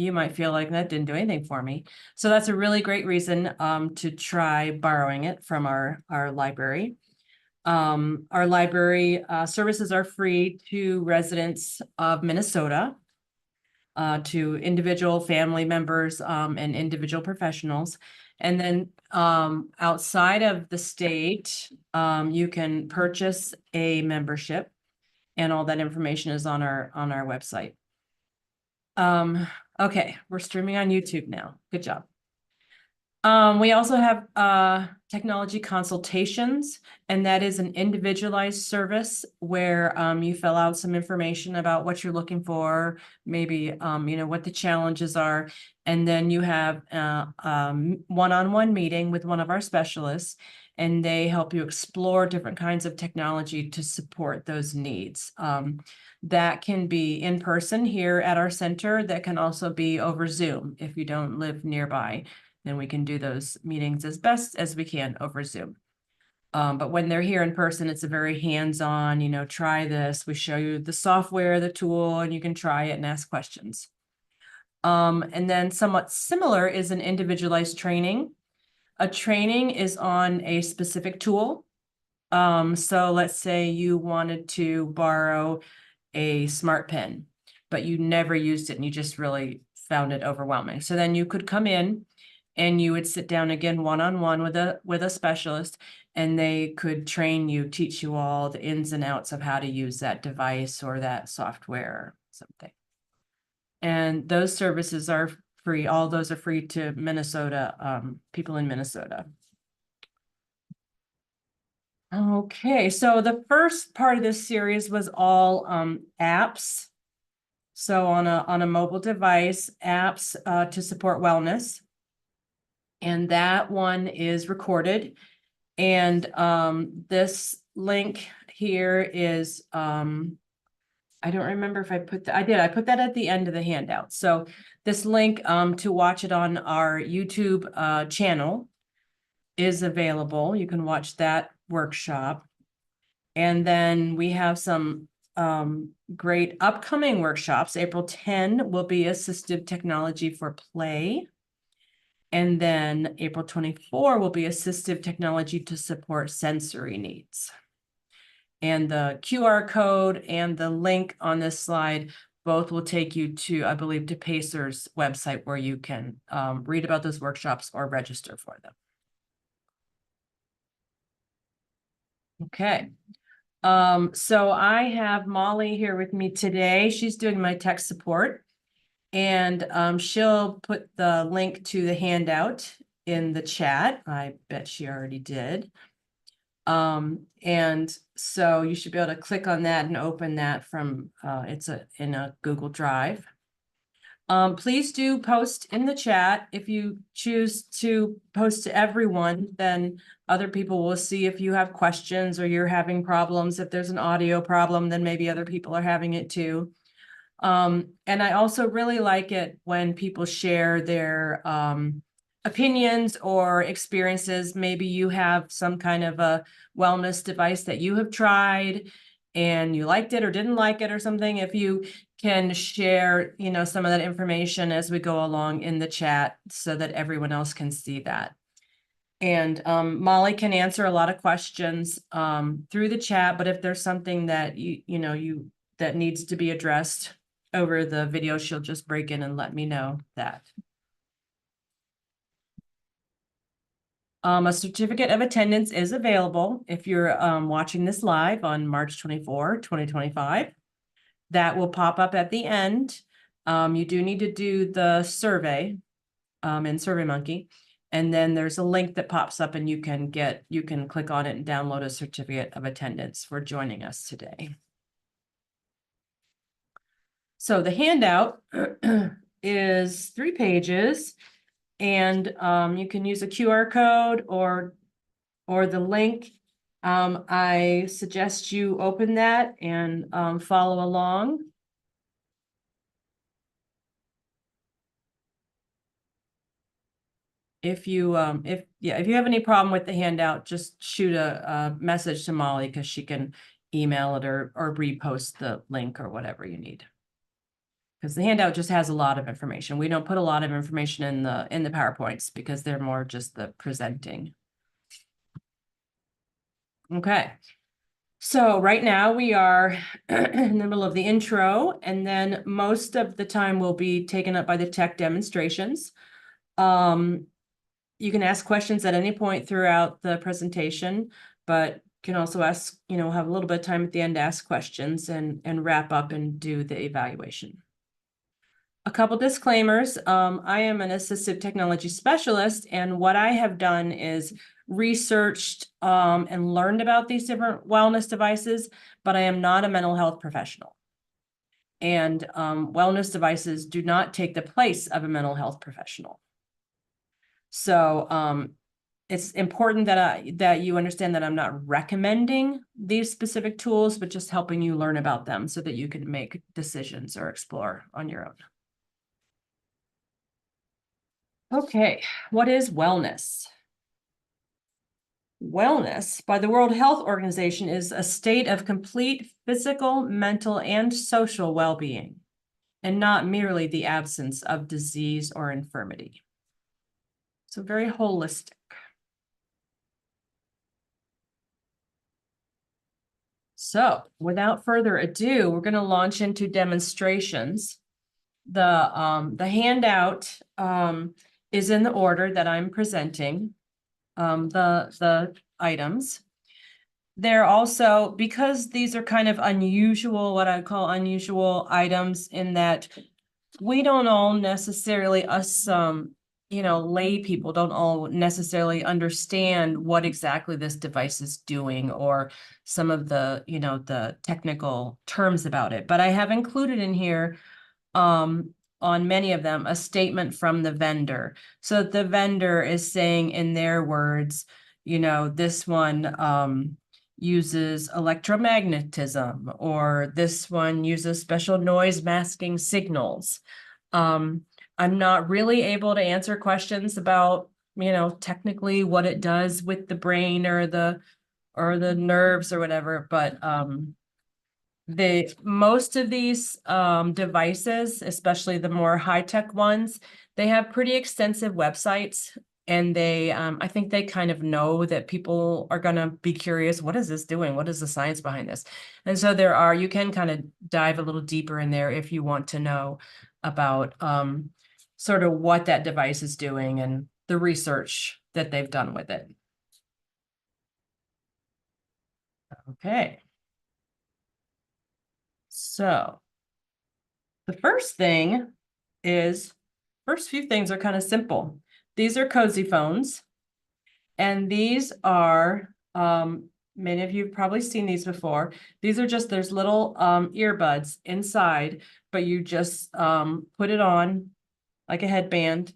you might feel like that didn't do anything for me. So that's a really great reason to try borrowing it from our library. Our library services are free to residents of Minnesota, to individual family members and individual professionals. And then outside of the state, you can purchase a membership, and all that information is on our website. Okay, we're streaming on YouTube now. Good job. We also have technology consultations, and that is an individualized service where you fill out some information about what you're looking for, maybe what the challenges are, and then you have one-on-one meeting with one of our specialists, and they help you explore different kinds of technology to support those needs. That can be in person here at our center. That can also be over Zoom if you don't live nearby. Then we can do those meetings as best as we can over Zoom. But when they're here in person, it's a very hands-on, try this. We show you the software, the tool, and you can try it and ask questions. And then somewhat similar is an individualized training. A training is on a specific tool. So let's say you wanted to borrow a smart pen, but you never used it and you just really found it overwhelming. So then you could come in and you would sit down again one-on-one with a specialist, and they could train you, teach you all the ins and outs of how to use that device or that software or something. And those services are free. All those are free to Minnesota, people in Minnesota. Okay, so the first part of this series was all apps. So on a mobile device, apps to support wellness. And that one is recorded. And this link here is, I don't remember if I put that, I put that at the end of the handout. So this link to watch it on our YouTube channel is available. You can watch that workshop. And then we have some great upcoming workshops. April 10 will be assistive technology for play. And then April 24 will be assistive technology to support sensory needs. And the QR code and the link on this slide both will take you to, I believe, to Pacer's website, where you can read about those workshops or register for them. Okay. So I have Molly here with me today. She's doing my tech support. And she'll put the link to the handout in the chat. I bet she already did. And so you should be able to click on that and open that from, in a Google Drive. Please do post in the chat. If you choose to post to everyone, then other people will see if you have questions or you're having problems. If there's an audio problem, then maybe other people are having it too. And I also really like it when people share their opinions or experiences. Maybe you have some kind of a wellness device that you have tried and you liked it or didn't like it or something. If you can share, some of that information as we go along in the chat so that everyone else can see that. And Molly can answer a lot of questions through the chat, but if there's something that that needs to be addressed over the video, she'll just break in and let me know that. A certificate of attendance is available if you're watching this live on March 24, 2025. That will pop up at the end. You do need to do the survey in SurveyMonkey. And then there's a link that pops up and you can click on it and download a certificate of attendance for joining us today. So the handout is 3 pages, and you can use a QR code or the link. I suggest you open that and follow along. If you have any problem with the handout, just shoot a message to Molly, because she can email it or repost the link or whatever you need. because the handout just has a lot of information. We don't put a lot of information in the PowerPoints because they're more just the presenting. Okay. So right now we are in the middle of the intro, and then most of the time will be taken up by the tech demonstrations. You can ask questions at any point throughout the presentation, but can also ask, have a little bit of time at the end to ask questions and wrap up and do the evaluation. A couple disclaimers. I am an assistive technology specialist, and what I have done is researched and learned about these different wellness devices, but I am not a mental health professional. And wellness devices do not take the place of a mental health professional. So it's important that you understand that I'm not recommending these specific tools, but just helping you learn about them so that you can make decisions or explore on your own. Okay, what is wellness? Wellness by the World Health Organization is a state of complete physical, mental, and social well-being, and not merely the absence of disease or infirmity. So very holistic. So without further ado, we're going to launch into demonstrations. The handout is in the order that I'm presenting the items. They're also, because these are kind of unusual, what I call unusual items, in that we don't all necessarily, lay people don't all necessarily understand what exactly this device is doing, or some of the, the technical terms about it. But I have included in here, on many of them, a statement from the vendor. So the vendor is saying in their words, this one uses electromagnetism, or this one uses special noise masking signals. I'm not really able to answer questions about, technically what it does with the brain or the nerves or whatever, but most of these devices, especially the more high-tech ones, they have pretty extensive websites, and they I think they kind of know that people are going to be curious, what is this doing? What is the science behind this? And so you can kind of dive a little deeper in there if you want to know about sort of what that device is doing and the research that they've done with it. Okay. So the first few things are kind of simple. These are Cozy phones, and these are, many of you have probably seen these before. These are just, there's little earbuds inside, but you just put it on like a headband,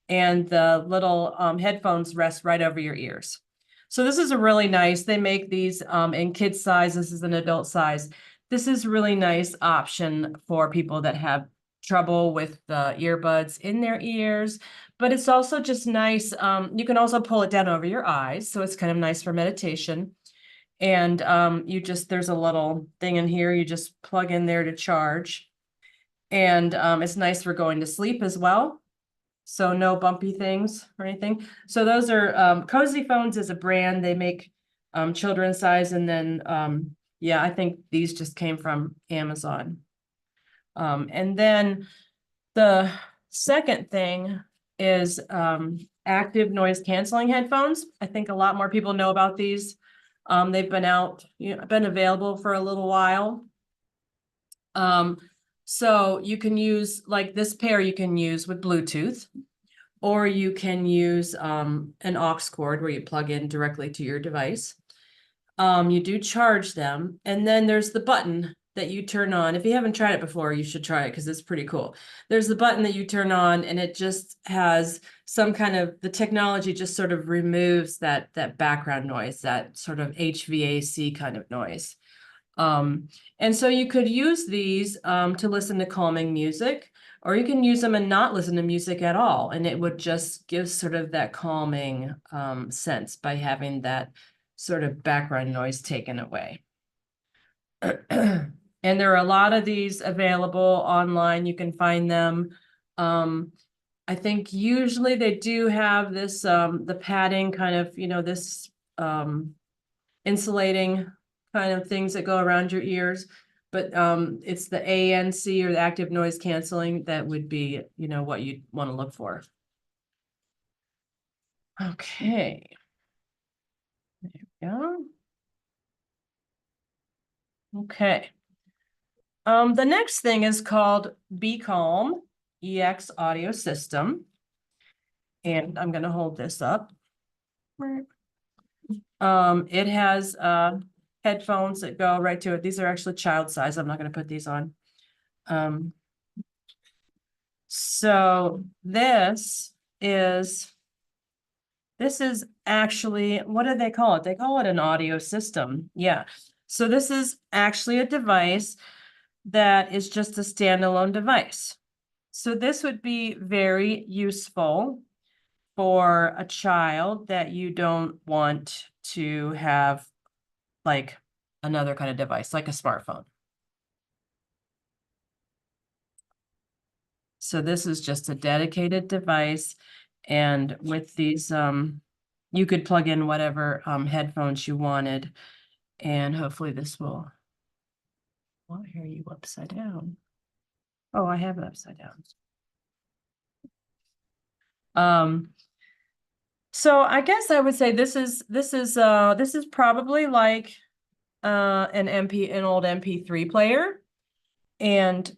and the little headphones rest right over your ears. So this is a really nice, they make these in kid size. This is an adult size. This is really nice option for people that have trouble with the earbuds in their ears, but it's also just nice. You can also pull it down over your eyes, so it's kind of nice for meditation. And there's a little thing in here, you just plug in there to charge. And it's nice for going to sleep as well. So no bumpy things or anything. So those are Cozy Phones is a brand. They make children's size, and then I think these just came from Amazon. And then the second thing is active noise canceling headphones. I think a lot more people know about these. They've been available for a little while. So you can use, like this pair you can use with Bluetooth, or you can use an aux cord where you plug in directly to your device. You do charge them, and then there's the button that you turn on. If you haven't tried it before, you should try it because it's pretty cool. There's the button that you turn on, and it just has some kind of, the technology just sort of removes that background noise, that sort of HVAC kind of noise. And so you could use these to listen to calming music, or you can use them and not listen to music at all, and it would just give sort of that calming sense by having that sort of background noise taken away. And there are a lot of these available online. You can find them. I think usually they do have this, the padding kind of, this, insulating kind of things that go around your ears. But, it's the ANC, or the active noise canceling, that would be, what you'd want to look for. Okay. There we go. Okay. The next thing is called Be Calm EX audio system. And I'm gonna hold this up. It has headphones that go right to it. These are actually child size. I'm not gonna put these on. So this is actually, what do they call it? They call it an audio system. Yeah. So this is actually a device that is just a standalone device. So this would be very useful for a child that you don't want to have like another kind of device, like a smartphone. So this is just a dedicated device, and with these, you could plug in whatever headphones you wanted, and hopefully this will hear you upside down. Oh, I have it upside down. So I guess I would say this is probably like an old MP3 player, and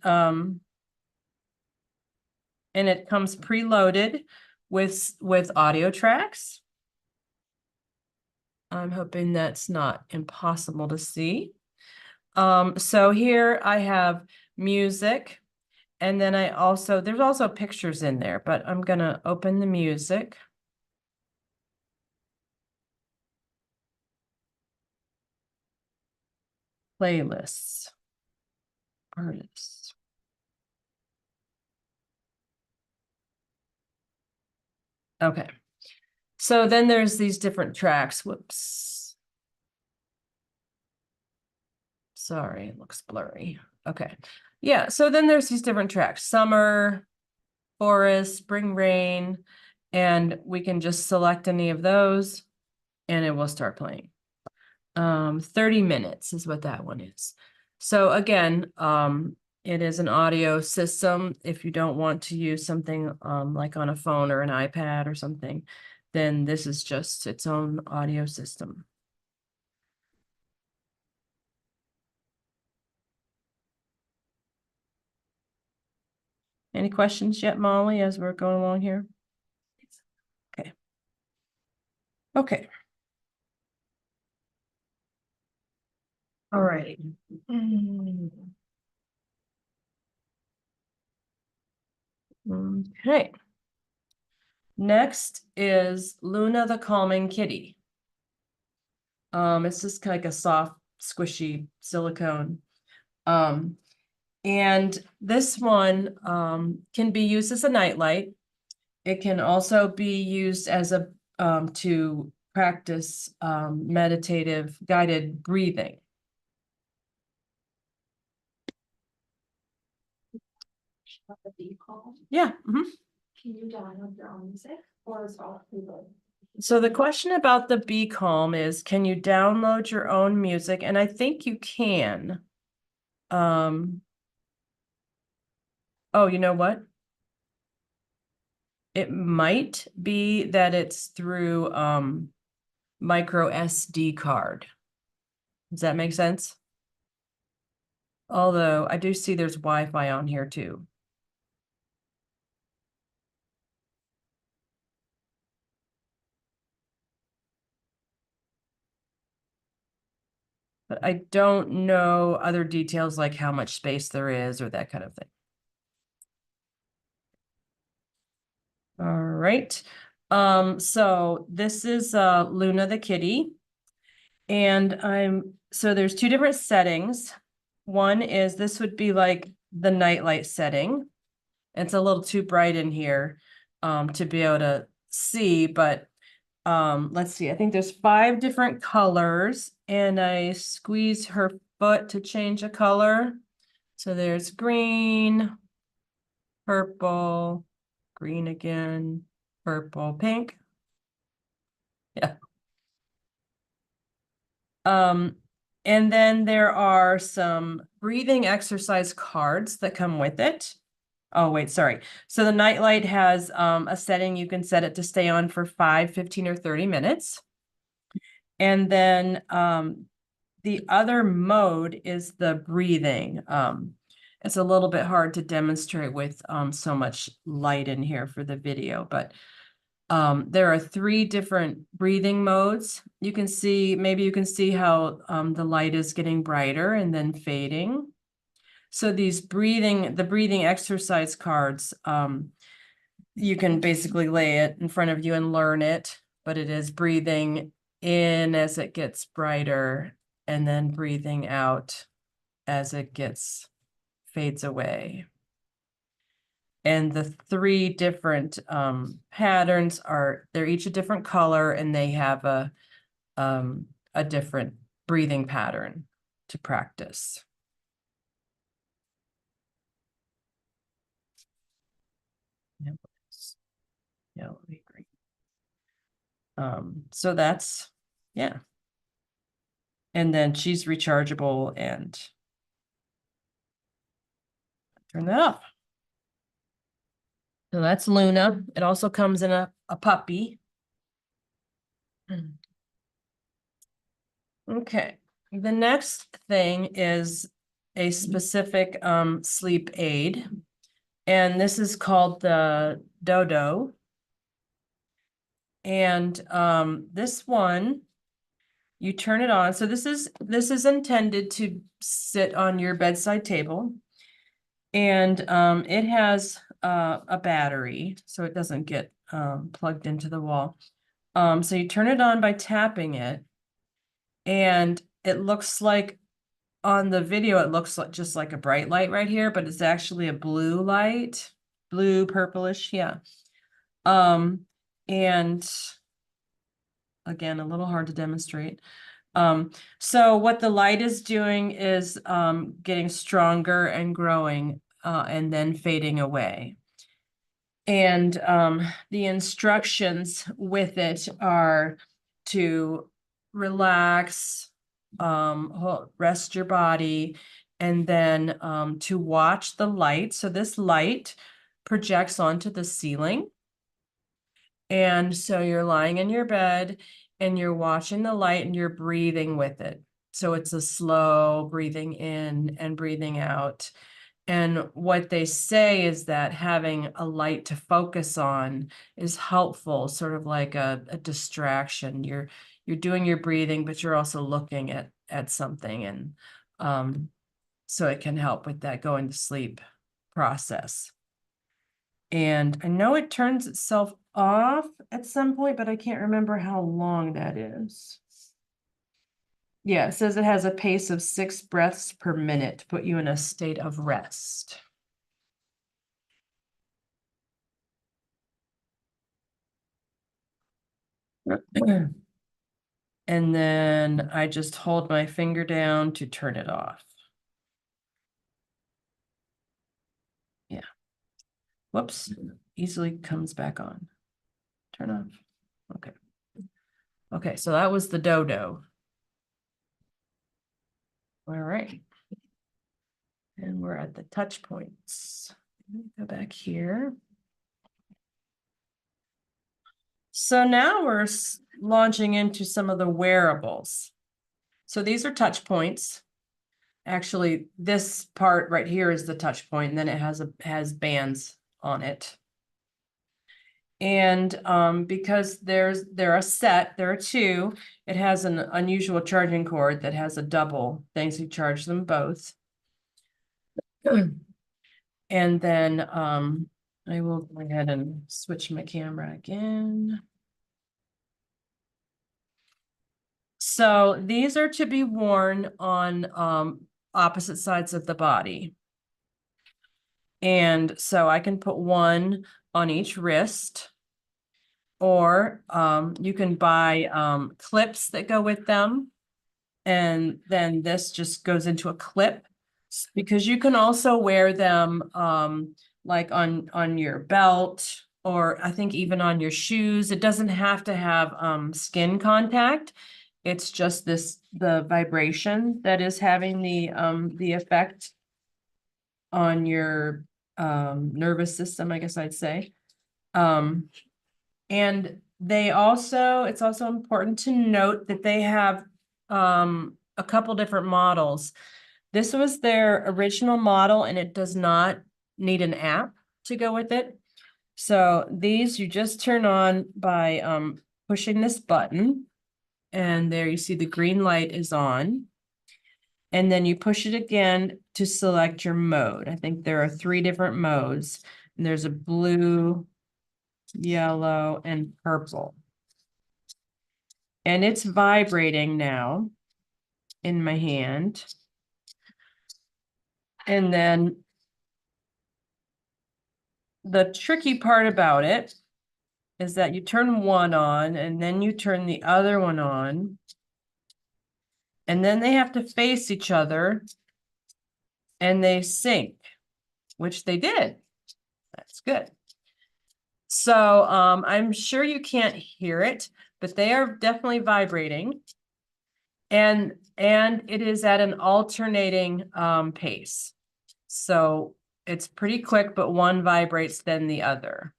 it comes preloaded with audio tracks. I'm hoping that's not impossible to see. So here I have music, and then there's also pictures in there, but I'm gonna open the music. Playlists, artists. Okay. So then there's these different tracks. Whoops. Sorry, it looks blurry. Okay. Yeah, so then there's these different tracks: summer, forest, spring rain, and we can just select any of those and it will start playing. 30 minutes is what that one is. So again, it is an audio system. If you don't want to use something like on a phone or an iPad or something, then this is just its own audio system. Any questions yet, Molly, as we're going along here? Okay. Okay. All right. Okay. Next is Luna the Calming Kitty. It's just like a soft, squishy silicone. And this one can be used as a nightlight. It can also be used as a to practice meditative guided breathing. The Be Calm. Yeah. Can you download your own music, or is it all preloaded? So the question about the Be Calm is, can you download your own music? And I think you can. Oh, you know what? It might be that it's through micro SD card. Does that make sense? Although I do see there's Wi-Fi on here too. But I don't know other details like how much space there is or that kind of thing. All right. So this is Luna the kitty. And so there's two different settings. One is, this would be like the nightlight setting. It's a little too bright in here to be able to see, but let's see, I think there's 5 different colors, and I squeeze her foot to change a color. So there's green, purple, green again, purple, pink. Yeah. And then there are some breathing exercise cards that come with it. Oh, wait, sorry. So the nightlight has a setting. You can set it to stay on for 5, 15, or 30 minutes. And then the other mode is the breathing. It's a little bit hard to demonstrate with so much light in here for the video, but there are 3 different breathing modes. You can see, maybe you can see how the light is getting brighter and then fading. So the breathing exercise cards, you can basically lay it in front of you and learn it, but it is breathing in as it gets brighter and then breathing out as it fades away. And the 3 different patterns they're each a different color, and they have a different breathing pattern to practice. Yellow, green. So that's, yeah. And then she's rechargeable, and turn that off. So that's Luna. It also comes in a puppy. Okay, the next thing is a specific sleep aid. And this is called the Dodo. And this one, you turn it on. So this is intended to sit on your bedside table. And it has a battery, so it doesn't get plugged into the wall. So you turn it on by tapping it. And it looks like on the video, it looks like just like a bright light right here, but it's actually a blue light, blue, purplish, yeah. And again, a little hard to demonstrate. So what the light is doing is getting stronger and growing and then fading away. And the instructions with it are to relax, rest your body, and then to watch the light. So this light projects onto the ceiling. And so you're lying in your bed and you're watching the light and you're breathing with it. So it's a slow breathing in and breathing out. And what they say is that having a light to focus on is helpful, sort of like a distraction. You're doing your breathing, but you're also looking at something. And so it can help with that going to sleep process. And I know it turns itself off at some point, but I can't remember how long that is. Yeah, it says it has a pace of 6 breaths per minute to put you in a state of rest. And then I just hold my finger down to turn it off. Yeah. Whoops, easily comes back on. Turn off. Okay. Okay, so that was the Dodo. All right. And we're at the touch points. Go back here. So now we're launching into some of the wearables. So these are touch points. Actually, this part right here is the touch point, and then it has bands on it. And because there are 2, it has an unusual charging cord that has a double thing, so you charge them both. And then I will go ahead and switch my camera again. So these are to be worn on opposite sides of the body. And so I can put one on each wrist, or you can buy clips that go with them. And then this just goes into a clip. Because you can also wear them like on your belt, or I think even on your shoes. It doesn't have to have skin contact. It's just the vibration that is having the effect on your nervous system, I guess I'd say. And it's also important to note that they have a couple different models. This was their original model and it does not need an app to go with it. So these you just turn on by pushing this button. And there you see the green light is on. And then you push it again to select your mode. I think there are 3 different modes. And there's a blue, yellow, and purple. And it's vibrating now in my hand. And then the tricky part about it is that you turn one on and then you turn the other one on. And then they have to face each other and they sync, which they did. That's good. So I'm sure you can't hear it, but they are definitely vibrating. And it is at an alternating pace. So it's pretty quick, but one vibrates than the other.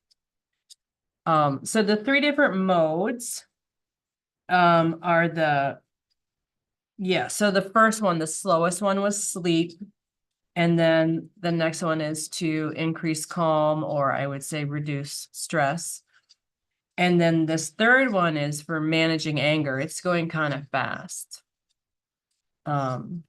So the 3 different modes are so the first one, the slowest one was sleep. And then the next one is to increase calm, or I would say reduce stress. And then this third one is for managing anger. It's going kind of fast. And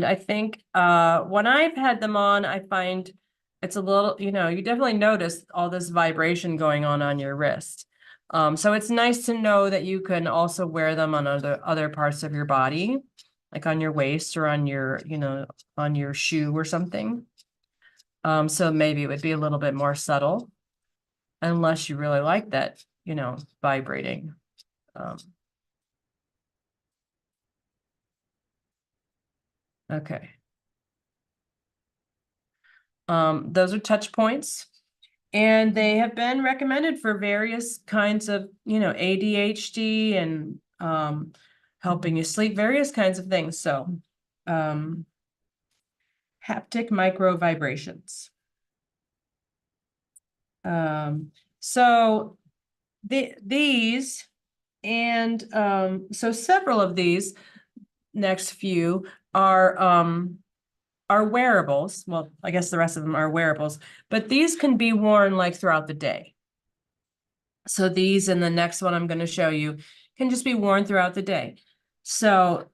I think when I've had them on, I find it's a little, you definitely notice all this vibration going on your wrist. So it's nice to know that you can also wear them on other parts of your body, like on your waist or on your, on your shoe or something. So maybe it would be a little bit more subtle, unless you really like that, vibrating. Okay. Those are touch points. And they have been recommended for various kinds of, ADHD and helping you sleep, various kinds of things. So haptic micro vibrations. So these and so several of these next few are wearables. Well, I guess the rest of them are wearables, but these can be worn like throughout the day. So these and the next one I'm going to show you can just be worn throughout the day. So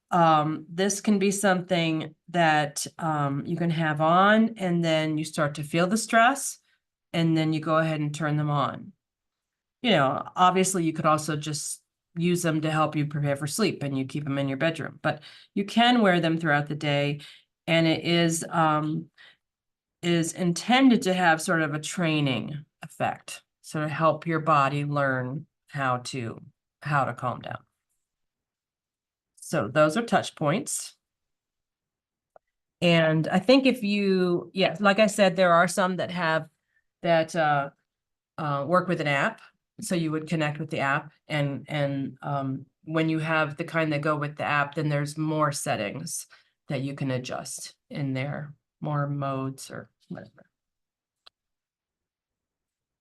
this can be something that you can have on, and then you start to feel the stress, and then you go ahead and turn them on. Obviously you could also just use them to help you prepare for sleep, and you keep them in your bedroom, but you can wear them throughout the day. And it is intended to have sort of a training effect, so to help your body learn how to calm down. So those are touch points. And I think like I said, there are some that have work with an app. So you would connect with the app, and when you have the kind that go with the app, then there's more settings that you can adjust in there, more modes or whatever.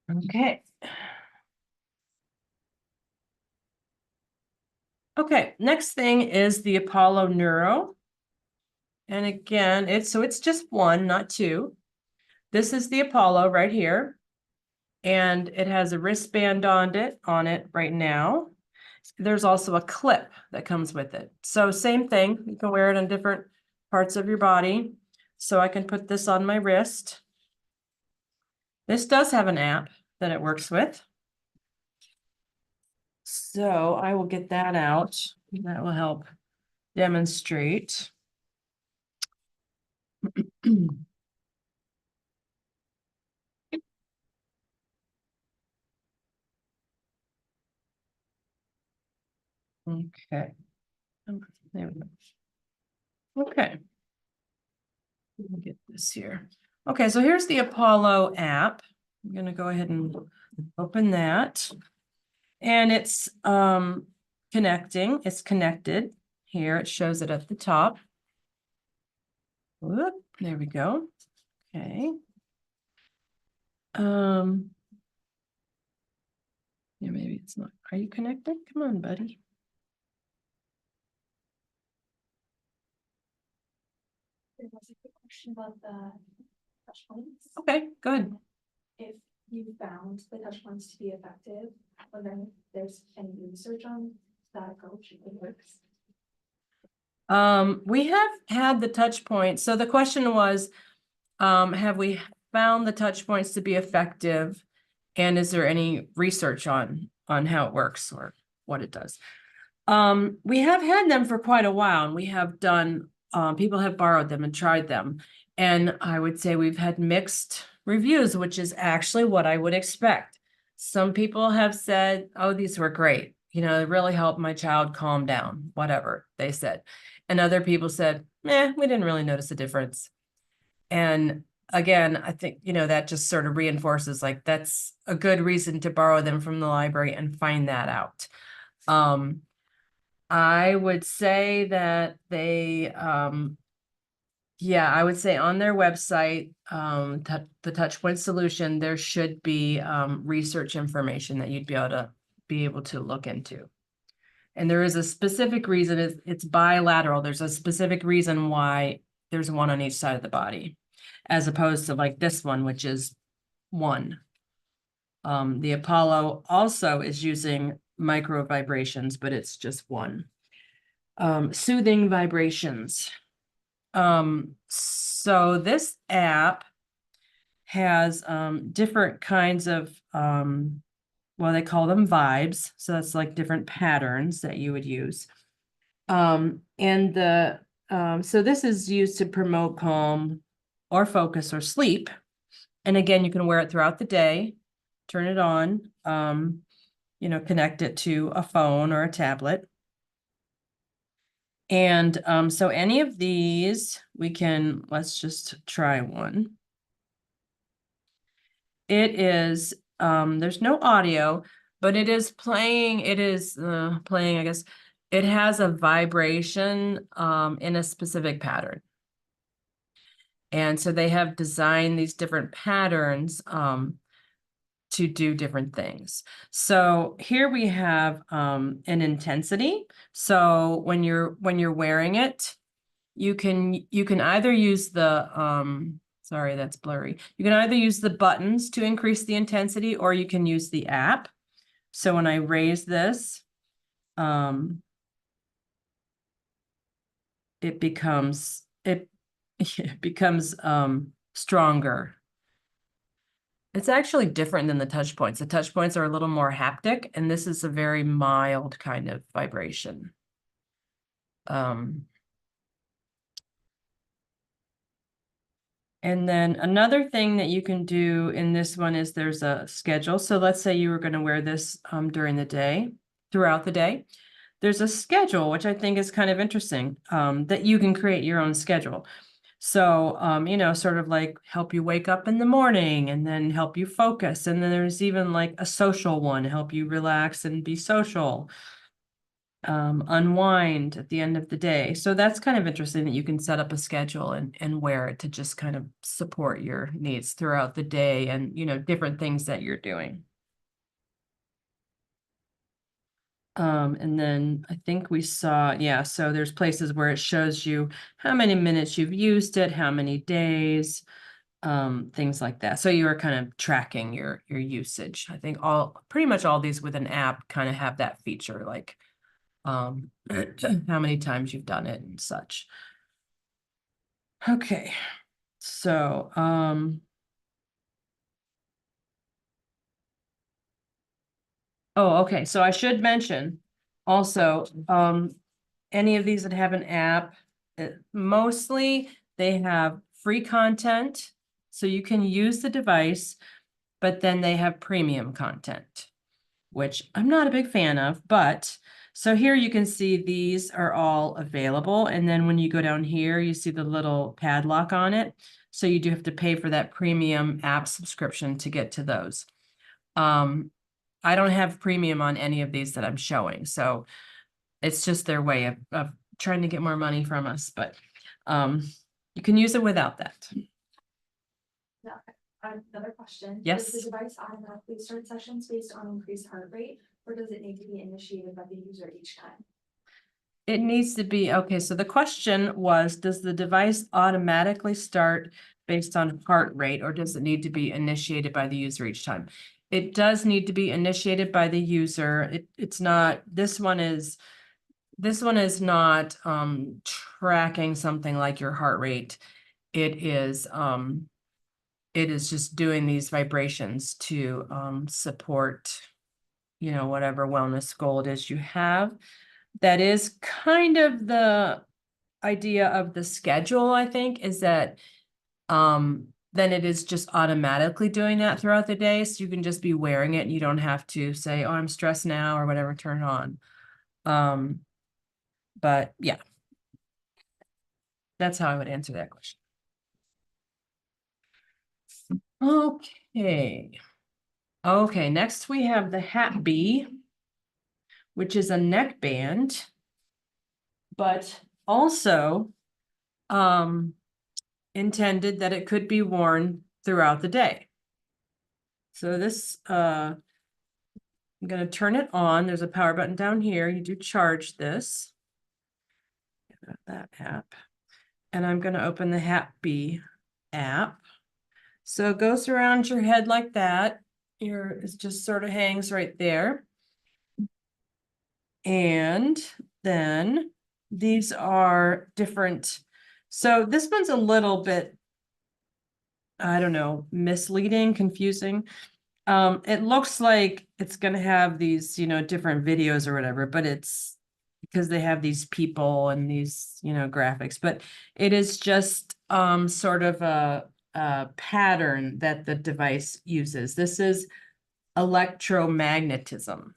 Okay. Okay, next thing is the Apollo Neuro. And again, it's just one, not two. This is the Apollo right here. And it has a wristband on it right now. There's also a clip that comes with it. So same thing, you can wear it on different parts of your body. So I can put this on my wrist. This does have an app that it works with. So I will get that out. That will help demonstrate. Okay. There we go. Okay. Let me get this here. Okay, so here's the Apollo app. I'm gonna go ahead and open that. And it's connecting, it's connected. Here, it shows it at the top. Whoop, there we go. Okay. Yeah, maybe it's not. Are you connected? Come on, buddy. There was a quick question about the touch points. Okay, good. If you found the touch points to be effective, whether there's any research on that approach, if it works. We have had the touch points. So the question was, have we found the touch points to be effective? And is there any research on how it works or what it does? We have had them for quite a while, and we have done, people have borrowed them and tried them. And I would say we've had mixed reviews, which is actually what I would expect. Some people have said, oh, these were great. You know, it really helped my child calm down, whatever they said. And other people said, we didn't really notice a difference. And again, I think, you know, that just sort of reinforces like that's a good reason to borrow them from the library and find that out. I would say that they, yeah, I would say on their website, the Touchpoint solution, there should be research information that you'd be able to look into. And there is a specific reason, it's bilateral. There's a specific reason why there's one on each side of the body, as opposed to like this one, which is one. The Apollo also is using micro vibrations, but it's just one. Soothing vibrations. So this app has different kinds of well, they call them vibes. So that's like different patterns that you would use. And the so this is used to promote calm or focus or sleep. And again, you can wear it throughout the day, turn it on, you know, connect it to a phone or a tablet. And so any of these, we can, let's just try one. It is, there's no audio, but it is playing, I guess. It has a vibration in a specific pattern. And so they have designed these different patterns to do different things. So here we have an intensity. So when you're wearing it, you can either use the sorry, that's blurry. You can either use the buttons to increase the intensity, or you can use the app. So when I raise this, it becomes stronger. It's actually different than the touch points. The touch points are a little more haptic, and this is a very mild kind of vibration. And then another thing that you can do in this one is there's a schedule. So let's say you were going to wear this during the day, throughout the day. There's a schedule, which I think is kind of interesting, that you can create your own schedule. So, you know, sort of like help you wake up in the morning and then help you focus. And then there's even like a social one, help you relax and be social. Unwind at the end of the day. So that's kind of interesting that you can set up a schedule and wear it to just kind of support your needs throughout the day and, you know, different things that you're doing. And then I think we saw, yeah, so there's places where it shows you how many minutes you've used it, how many days, things like that. So you are kind of tracking your usage. I think pretty much all these with an app kind of have that feature, like how many times you've done it and such. Okay, so oh, okay, so I should mention also any of these that have an app, mostly they have free content, so you can use the device, but then they have premium content, which I'm not a big fan of, but So here you can see these are all available. And then when you go down here, you see the little padlock on it. So you do have to pay for that premium app subscription to get to those. I don't have premium on any of these that I'm showing, so it's just their way of trying to get more money from us, but you can use it without that. Another question. Yes. Does the device automatically start sessions based on increased heart rate, or does it need to be initiated by the user each time? It needs to be, okay, so the question was, does the device automatically start based on heart rate, or does it need to be initiated by the user each time? It does need to be initiated by the user. It's not, this one is not tracking something like your heart rate. It is just doing these vibrations to support, you know, whatever wellness goal it is you have. That is kind of the idea of the schedule, I think, is that then it is just automatically doing that throughout the day. So you can just be wearing it and you don't have to say, oh, I'm stressed now or whatever, turn it on. But yeah, that's how I would answer that question. Okay. Okay, next we have the Hat Bee, which is a neckband, but also intended that it could be worn throughout the day. So this, I'm going to turn it on. There's a power button down here. You do charge this. That app. And I'm going to open the Hat Bee app. So it goes around your head like that. It just sort of hangs right there. And then these are different. So this one's a little bit, I don't know, misleading, confusing. It looks like it's going to have these, you know, different videos or whatever, but it's because they have these people and these, you know, graphics, but it is just sort of a pattern that the device uses. This is electromagnetism.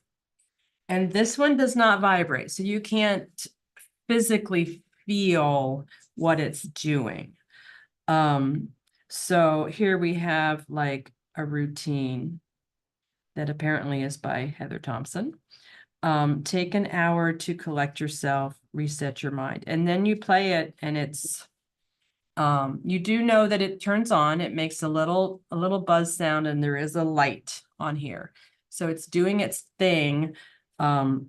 And this one does not vibrate, so you can't physically feel what it's doing. So here we have like a routine that apparently is by Heather Thompson. Take an hour to collect yourself, reset your mind, and then you play it, and it's you do know that it turns on, it makes a little buzz sound, and there is a light on here. So it's doing its thing. And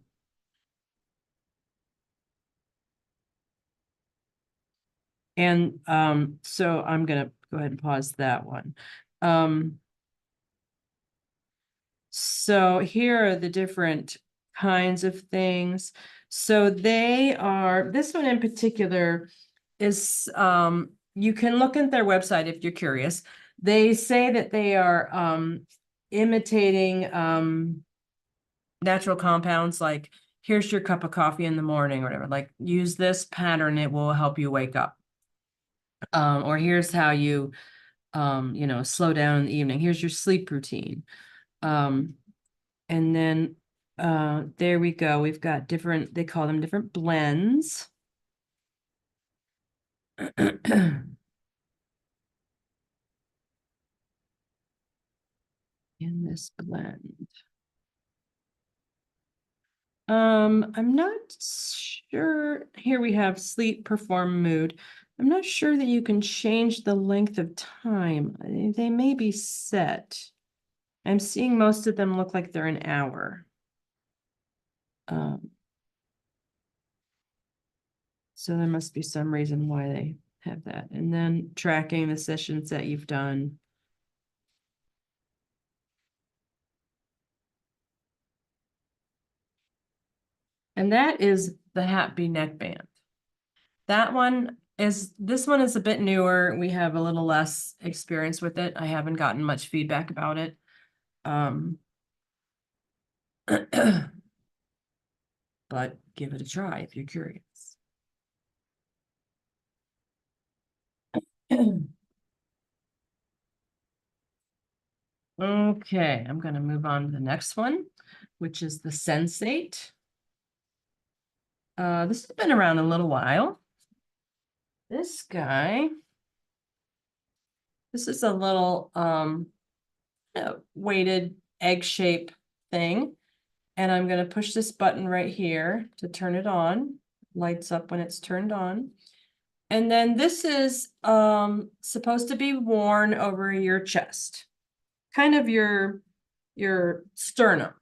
so I'm gonna go ahead and pause that one. So here are the different kinds of things. So they are, this one in particular is, you can look at their website if you're curious. They say that they are imitating natural compounds, like here's your cup of coffee in the morning or whatever, like use this pattern, it will help you wake up. Or here's how you, you know, slow down in the evening. Here's your sleep routine. And then there we go. We've got different, they call them different blends. In this blend. I'm not sure. Here we have sleep, perform, mood. I'm not sure that you can change the length of time. They may be set. I'm seeing most of them look like they're an hour. So there must be some reason why they have that. And then tracking the sessions that you've done. And that is the Hat Bee neckband. This one is a bit newer. We have a little less experience with it. I haven't gotten much feedback about it. But give it a try if you're curious. Okay, I'm going to move on to the next one, which is the Sensate. This has been around a little while. This guy. This is a little weighted egg shape thing. And I'm gonna push this button right here to turn it on. Lights up when it's turned on. And then this is supposed to be worn over your chest. Kind of your sternum.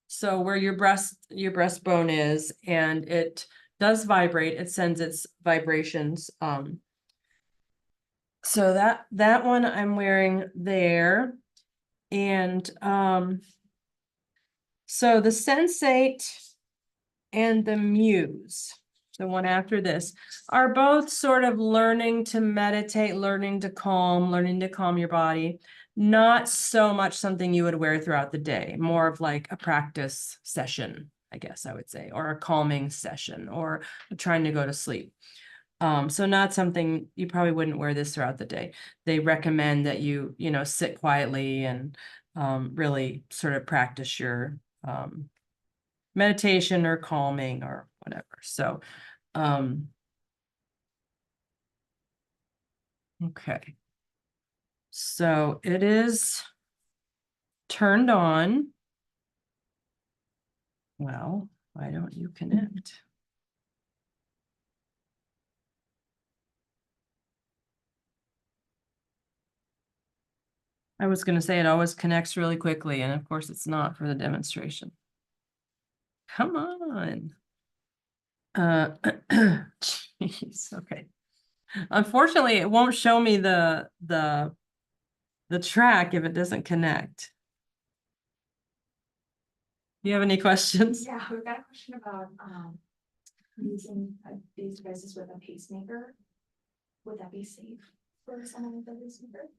So where your breastbone is, and it does vibrate, it sends its vibrations. So that one I'm wearing there. And so the Sensate and the Muse, the one after this, are both sort of learning to meditate, learning to calm your body. Not so much something you would wear throughout the day, more of like a practice session, I guess I would say, or a calming session, or trying to go to sleep. So not something you probably wouldn't wear this throughout the day. They recommend that you sit quietly and really sort of practice your meditation or calming or whatever. So, okay. So it is turned on. Well, why don't you connect? I was going to say it always connects really quickly, and of course it's not for the demonstration. Come on. Jeez, okay. Unfortunately, it won't show me the track if it doesn't connect. Do you have any questions? Yeah, we've got a question about, using these devices with a pacemaker. Would that be safe for someone with a pacemaker?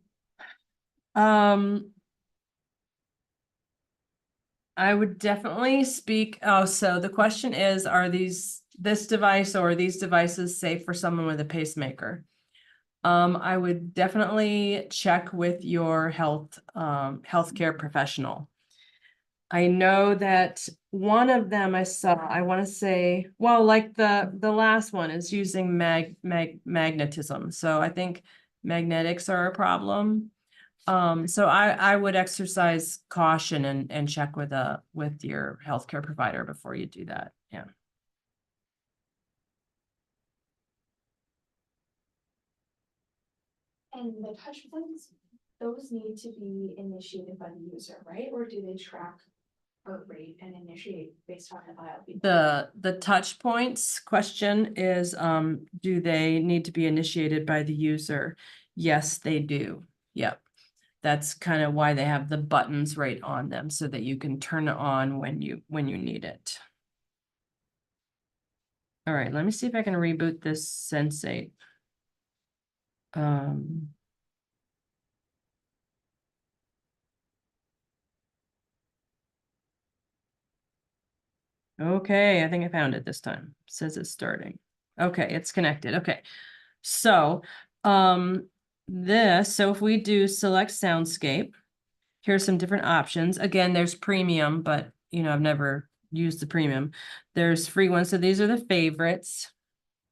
I would definitely speak. Oh, so the question is, are this device or these devices safe for someone with a pacemaker? I would definitely check with your healthcare professional. I know that one of them I saw, I want to say, well, like the last one is using magnetism. So I think magnetics are a problem. So I would exercise caution and check with your healthcare provider before you do that. Yeah. And the touch points, those need to be initiated by the user, right? Or do they track heart rate and initiate based on the biofeedback? The touch points question is, do they need to be initiated by the user? Yes, they do. Yep. That's kind of why they have the buttons right on them so that you can turn it on when you need it. All right, let me see if I can reboot this Sensate. Okay, I think I found it this time. It says it's starting. Okay, it's connected. Okay. So, so if we do select soundscape, here's some different options. Again, there's premium, but I've never used the premium. There's free ones. So these are the favorites.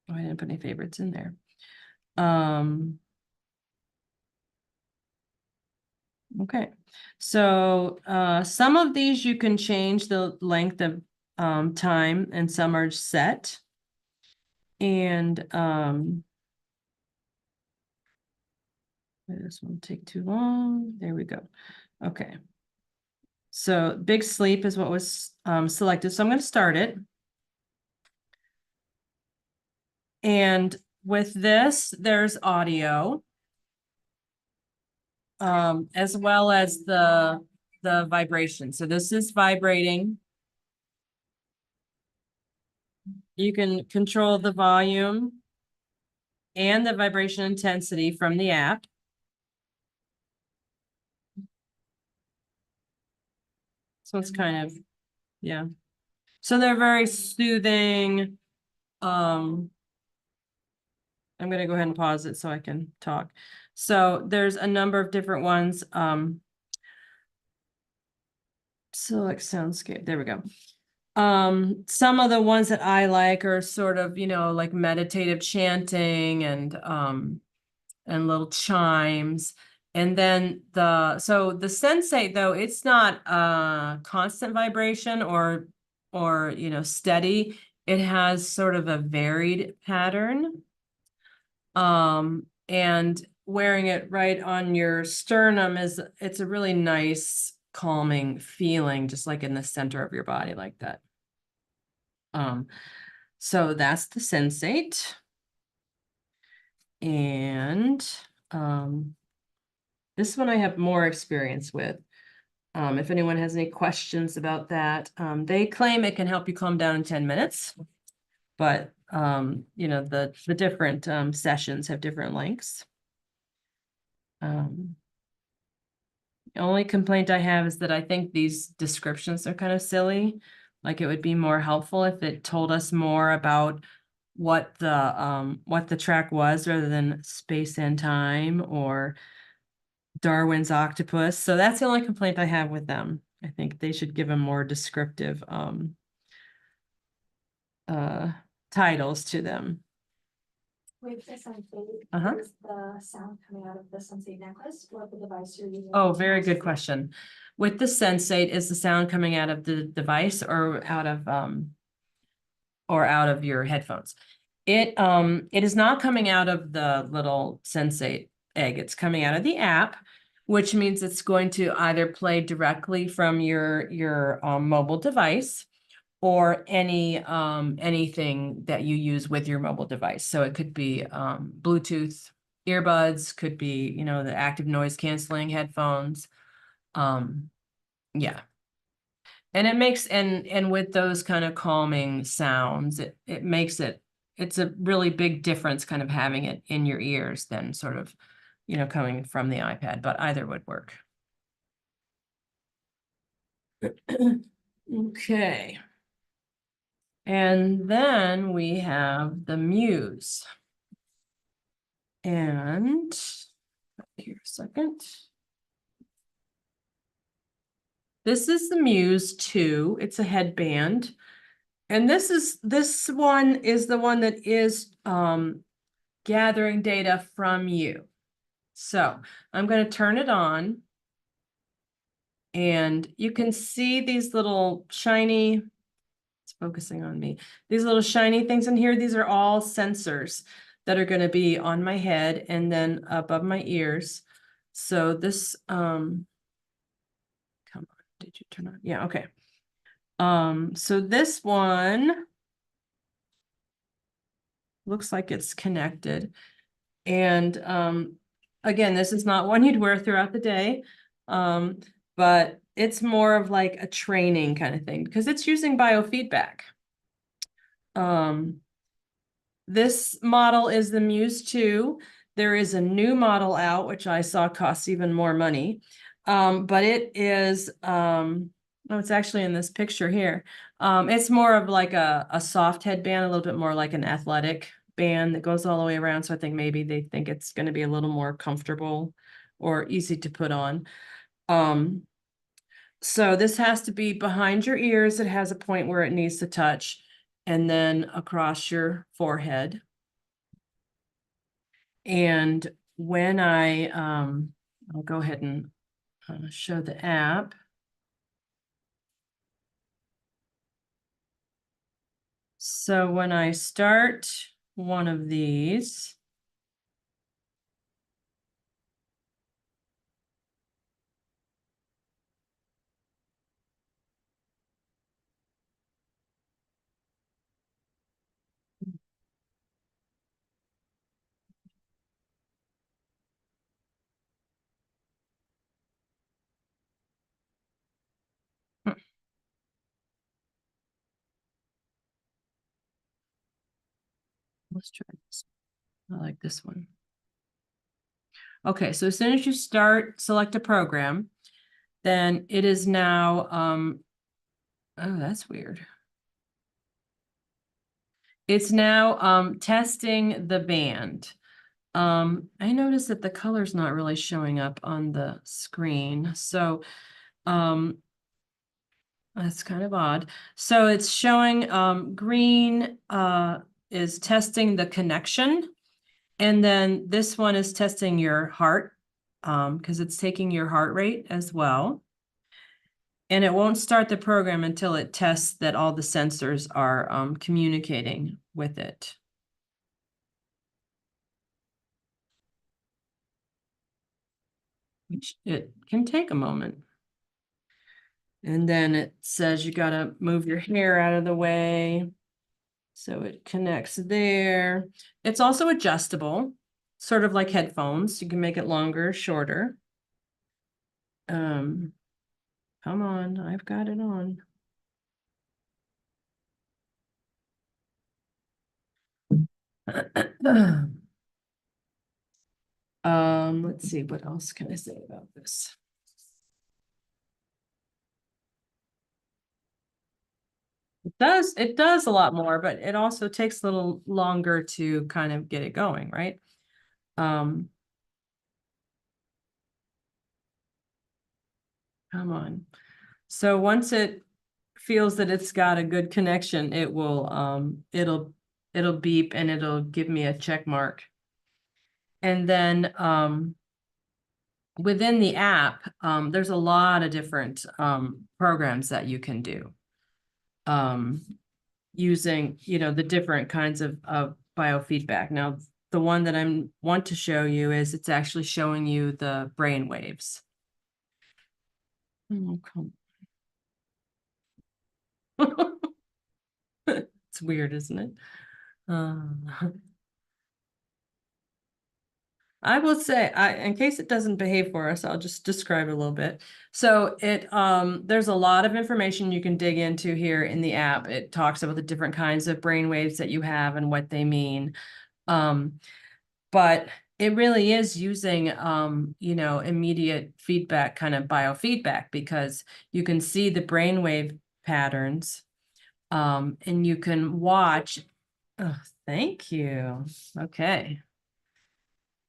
Oh, I didn't put any favorites in there. Okay. So, some of these you can change the length of time, and some are set. And this won't take too long. There we go. Okay. So big sleep is what was selected. So I'm going to start it. And with this, there's audio, as well as the vibration. So this is vibrating. You can control the volume and the vibration intensity from the app. So it's kind of, yeah. So they're very soothing. I'm going to go ahead and pause it so I can talk. So there's a number of different ones. Select soundscape. There we go. Some of the ones that I like are sort of, like meditative chanting and little chimes. And then so the Sensate though, it's not constant vibration or steady. It has sort of a varied pattern. And wearing it right on your sternum it's a really nice calming feeling, just like in the center of your body like that. So that's the Sensate. And this one I have more experience with. If anyone has any questions about that, they claim it can help you calm down in 10 minutes. But the different sessions have different lengths. The only complaint I have is that I think these descriptions are kind of silly. Like it would be more helpful if it told us more about what the track was rather than space and time or Darwin's octopus. So that's the only complaint I have with them. I think they should give them more descriptive titles to them. With the Sensate, Uh-huh. is the sound coming out of the Sensate necklace or the device you're using? Oh, very good question. With the Sensate, is the sound coming out of the device or out of your headphones? It is not coming out of the little Sensate egg. It's coming out of the app, which means it's going to either play directly from your mobile device or anything that you use with your mobile device. So it could be Bluetooth earbuds, could be, the active noise canceling headphones. Yeah. And it makes and with those kind of calming sounds, it makes it's a really big difference kind of having it in your ears than sort of, coming from the iPad, but either would work. Okay. And then we have the Muse. And here a second. This is the Muse 2. It's a headband. And this one is the one that is gathering data from you. So I'm going to turn it on. And you can see these little shiny, it's focusing on me, these little shiny things in here. These are all sensors that are going to be on my head and then above my ears. So this, come on, did you turn on? Yeah, okay. So this one looks like it's connected. And again, this is not one you'd wear throughout the day. But it's more of like a training kind of thing because it's using biofeedback. This model is the Muse 2. There is a new model out, which I saw costs even more money. But it is, oh, it's actually in this picture here. It's more of like a soft headband, a little bit more like an athletic band that goes all the way around. So I think maybe they think it's going to be a little more comfortable or easy to put on. So this has to be behind your ears. It has a point where it needs to touch and then across your forehead. And when I'll go ahead and show the app. So when I start one of these, let's try this. I like this one. Okay, so as soon as you select a program, then it is now, oh, that's weird. It's now testing the band. I noticed that the color's not really showing up on the screen. So That's kind of odd. So it's showing, green, is testing the connection. And then this one is testing your heart, because it's taking your heart rate as well. And it won't start the program until it tests that all the sensors are, communicating with it. Which it can take a moment. And then it says you gotta move your hair out of the way. So it connects there. It's also adjustable, sort of like headphones. You can make it longer, shorter. Come on, I've got it on. Let's see, what else can I say about this? It does a lot more, but it also takes a little longer to kind of get it going, right? Come on. So once it feels that it's got a good connection, it will, it'll beep and it'll give me a check mark. And then, within the app, there's a lot of different, programs that you can do. Using, the different kinds of biofeedback. Now, the one that I want to show you is it's actually showing you the brain waves. Oh, come. It's weird, isn't it? I will say, in case it doesn't behave for us, I'll just describe it a little bit. So there's a lot of information you can dig into here in the app. It talks about the different kinds of brain waves that you have and what they mean. But it really is using, immediate feedback, kind of biofeedback, because you can see the brainwave patterns, and you can watch. Oh, thank you. Okay.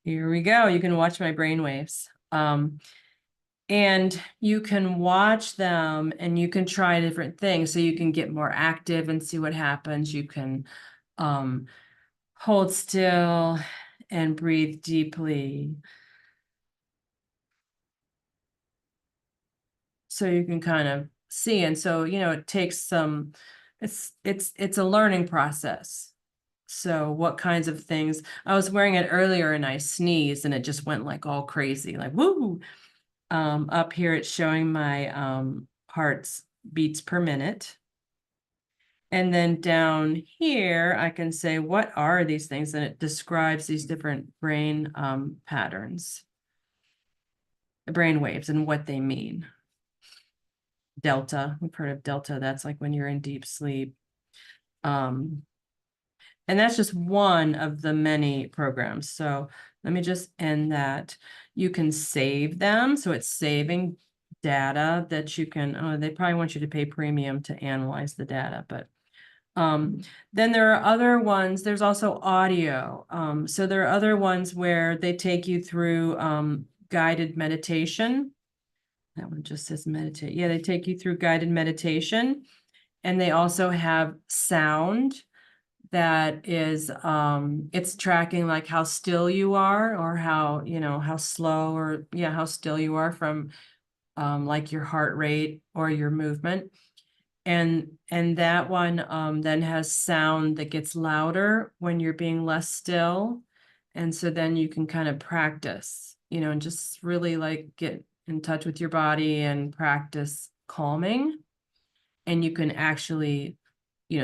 Here we go. You can watch my brainwaves. And you can watch them and you can try different things. So you can get more active and see what happens. You can, hold still and breathe deeply. So you can kind of see. And so, it takes some, it's a learning process. So what kinds of things, I was wearing it earlier and I sneezed and it just went like all crazy, like woo. Up here it's showing my heart's beats per minute. And then down here I can say, what are these things? And it describes these different brain patterns, brain waves, and what they mean. Delta, we've heard of delta, that's like when you're in deep sleep. And that's just one of the many programs. So let me just end that. You can save them. So it's saving data that you can, they probably want you to pay premium to analyze the data, but then there are other ones. There's also audio. So there are other ones where they take you through guided meditation. That one just says meditate. Yeah, they take you through guided meditation. And they also have sound that is, it's tracking like how still you are, or how, how slow, or how still you are from like your heart rate or your movement. And that one then has sound that gets louder when you're being less still. And so then you can kind of practice, and just really like get in touch with your body and practice calming. And you can actually,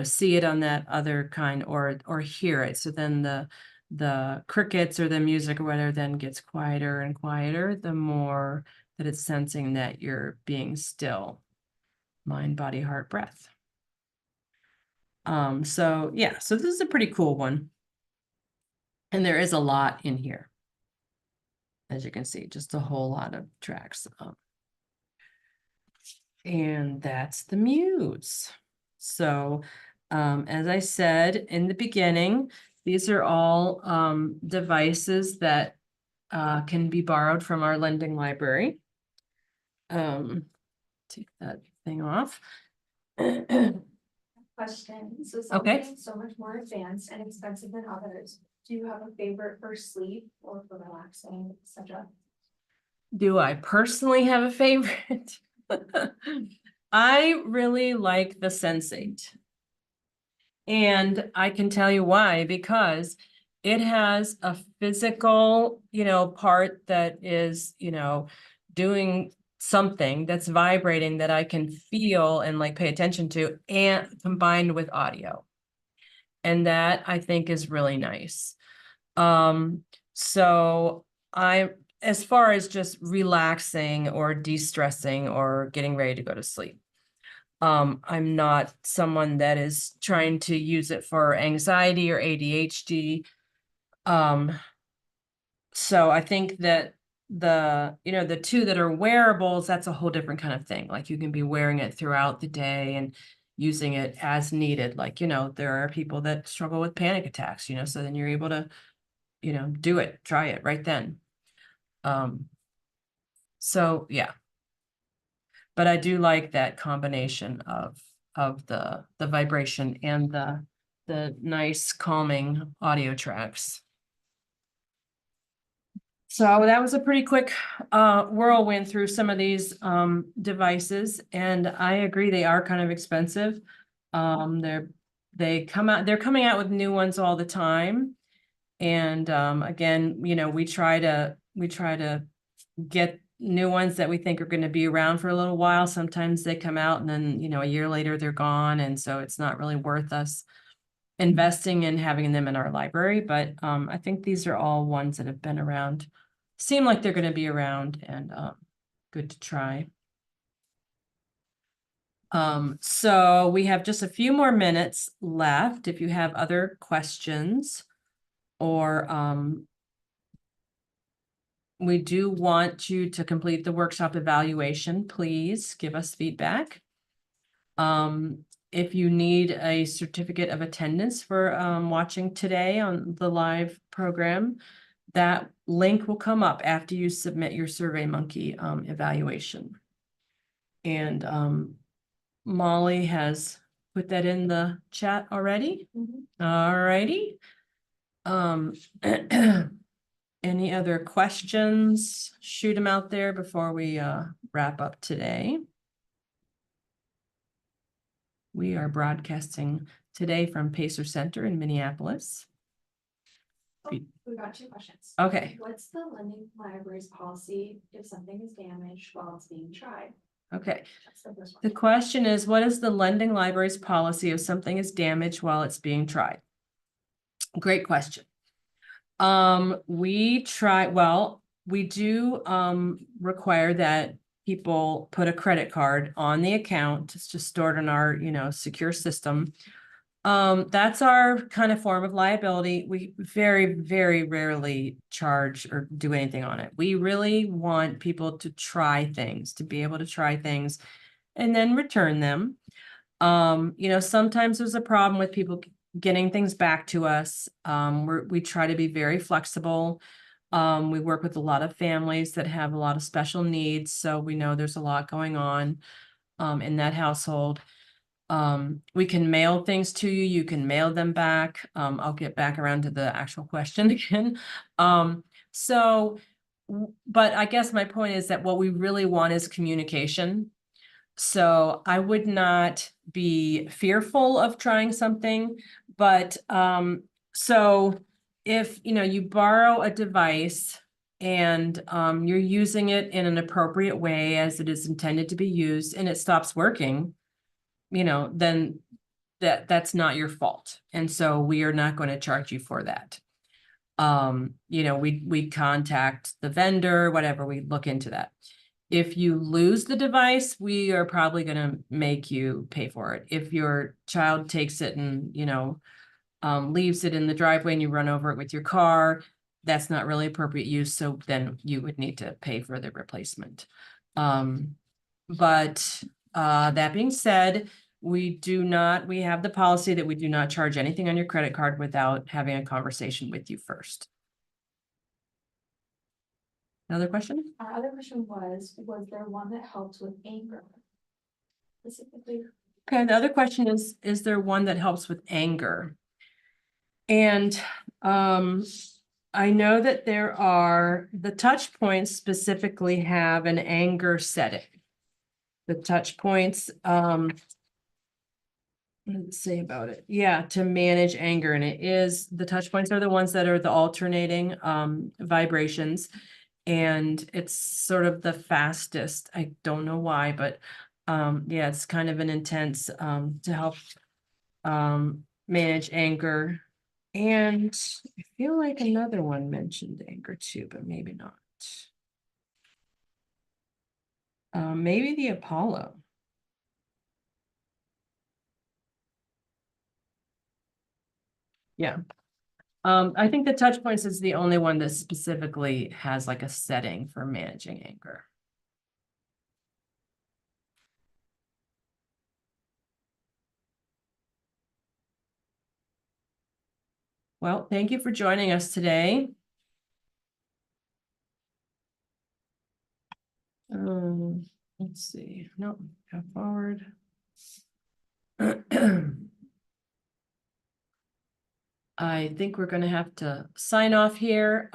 see it on that other kind, or hear it. So then the crickets or the music or whatever then gets quieter and quieter, the more that it's sensing that you're being still. Mind, body, heart, breath. So yeah, so this is a pretty cool one. And there is a lot in here. As you can see, just a whole lot of tracks. And that's the Muse. So, as I said in the beginning, these are all devices that can be borrowed from our lending library. Take that thing off. Question, so Okay. something so much more advanced and expensive than others, do you have a favorite for sleep or for relaxing, etc.? Do I personally have a favorite? I really like the Sensate. And I can tell you why, because it has a physical, part that is, doing something that's vibrating that I can feel and like pay attention to, and combined with audio. And that I think is really nice. So as far as just relaxing or de-stressing or getting ready to go to sleep, I'm not someone that is trying to use it for anxiety or ADHD. So I think that the two that are wearables, that's a whole different kind of thing. Like you can be wearing it throughout the day and using it as needed. Like, there are people that struggle with panic attacks, so then you're able to, try it right then. So yeah. But I do like that combination of the vibration and the nice calming audio tracks. So that was a pretty quick whirlwind through some of these devices, and I agree they are kind of expensive. They're coming out with new ones all the time. And again, we try to get new ones that we think are going to be around for a little while. Sometimes they come out and then, a year later they're gone. And so it's not really worth us investing in having them in our library. But I think these are all ones that have been around, seem like they're going to be around, and good to try. So we have just a few more minutes left. If you have other questions, or we do want you to complete the workshop evaluation. Please give us feedback. If you need a certificate of attendance for watching today on the live program, that link will come up after you submit your SurveyMonkey evaluation. And Molly has put that in the chat already. All righty. Any other questions? Shoot them out there before we wrap up today. We are broadcasting today from Pacer Center in Minneapolis. Oh, we got 2 questions. Okay. What's the lending library's policy if something is damaged while it's being tried? Okay. That's the first one. The question is, what is the lending library's policy if something is damaged while it's being tried? Great question. We do require that people put a credit card on the account. It's just stored in our, secure system. That's our kind of form of liability. We very, very rarely charge or do anything on it. We really want people to try things, to be able to try things and then return them. Sometimes there's a problem with people getting things back to us. We try to be very flexible. We work with a lot of families that have a lot of special needs, so we know there's a lot going on in that household. We can mail things to you. You can mail them back. I'll get back around to the actual question again. But I guess my point is that what we really want is communication. So I would not be fearful of trying something, but so if you borrow a device and you're using it in an appropriate way as it is intended to be used, and it stops working, then that's not your fault. And so we are not going to charge you for that. We contact the vendor, whatever, we look into that. If you lose the device, we are probably going to make you pay for it. If your child takes it and, leaves it in the driveway and you run over it with your car, that's not really appropriate use. So then you would need to pay for the replacement. But that being said, we have the policy that we do not charge anything on your credit card without having a conversation with you first. Another question? Our other question was there one that helped with anger? Specifically Okay, the other question is there one that helps with anger? And I know that the touch points specifically have an anger setting. The touch points, what does it say about it? Yeah, to manage anger, and the touch points are the ones that are the alternating vibrations. And it's sort of the fastest. I don't know why, but yeah, it's kind of an intense to help manage anger. And I feel like another one mentioned anger too, but maybe not. Maybe the Apollo. Yeah. I think the touch points is the only one that specifically has like a setting for managing anger. Well, thank you for joining us today. Let's see. No, go forward. I think we're gonna have to sign off here.